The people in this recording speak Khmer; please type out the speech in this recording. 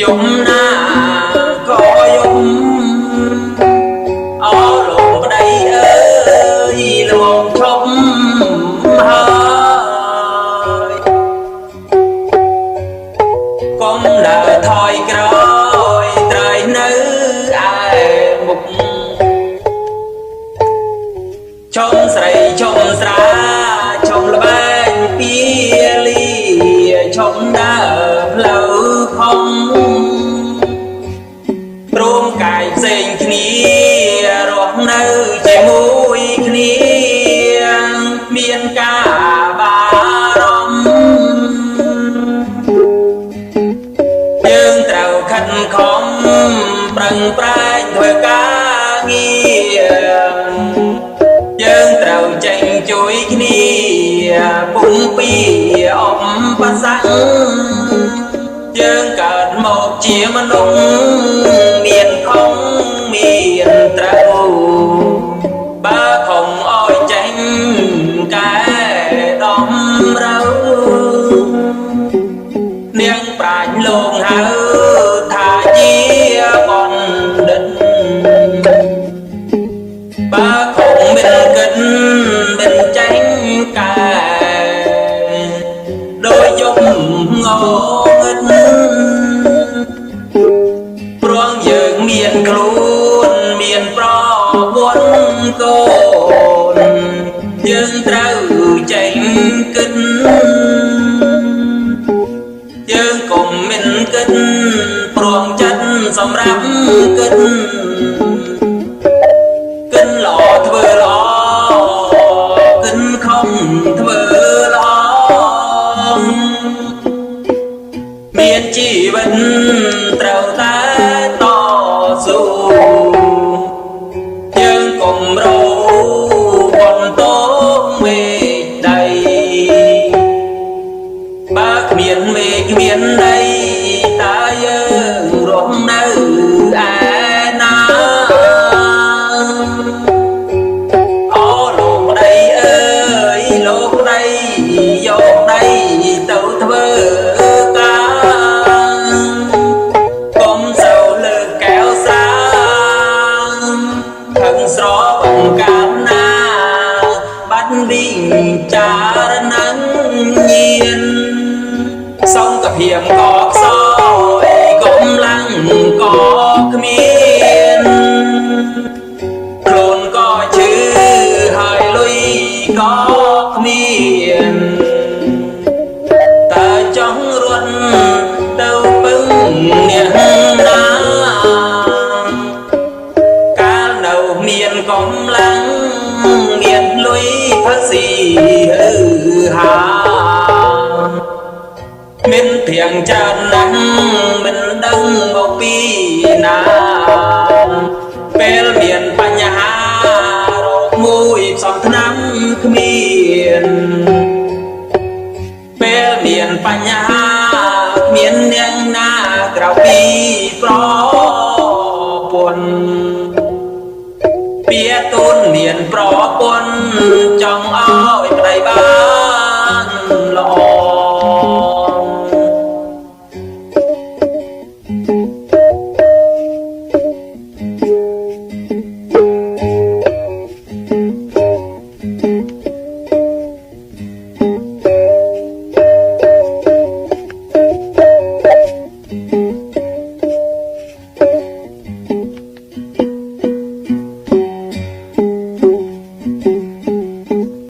យំណាក៏យំអរលោកប្តីអើយលោកឈប់ហើយកុំដើរថយក្រោយត្រៃនៅឯមុខชมស្រីชมស្រាชมល្បែងពាលីชมដើរផ្លូវខំព្រមកាយផ្សេងគ្នារស់នៅជាមួយគ្នាមានការបារម្ភយើងត្រូវខិតខំប្រឹងប្រែងធ្វើការងារយើងត្រូវចេញជួយគ្នាពុំពីអំបស័កយើងកើតមកជាមនុស្សមានខំមានត្រូវបើខំអោយចេញកែដំរូវនាងប្រាជ្ញលោកហៅថាជាបណ្ឌិតបើខំមិនគិតមិនចេញកែដោយយប់ងងឹតព្រោះយើងមានខ្លួនមានប្រពន្ធកូនយើងត្រូវចេញគិតយើងកុំមិនគិតព្រោះចិត្តសម្រាប់គិតគិតល្អធ្វើល្អគិតខំធ្វើល្អមានជីវិតត្រូវតែតស៊ូយើងកុំរោបន្តមេដីបើគ្មានមេគ្មានដីតើយើងរស់នៅឯណាអូលោកប្តីអើយលោកប្តីយកដីទៅធ្វើការកុំសូវលើកកែវស្រាខឹងស្របង្កើនណាបាត់វិញចារនឹងញៀនសង្កភាពក៏ខ្សោយកម្លាំងក៏គ្មានខ្លួនក៏ឈឺហើយលុយក៏គ្មានតើចង់រត់ទៅពឹងអ្នកណាកាលនៅមានកម្លាំងមានលុយផឹកស៊ីហាមានទៀងច្រើនណាស់មិនដឹងមកពីណាពេលមានបញ្ហារោគមួយផ្សំថ្នាំគ្មានពេលមានបញ្ហាគ្មានអ្នកណាក្រៅពីប្រពន្ធពាទូនមានប្រពន្ធចង់ឲ្យប្តីបាន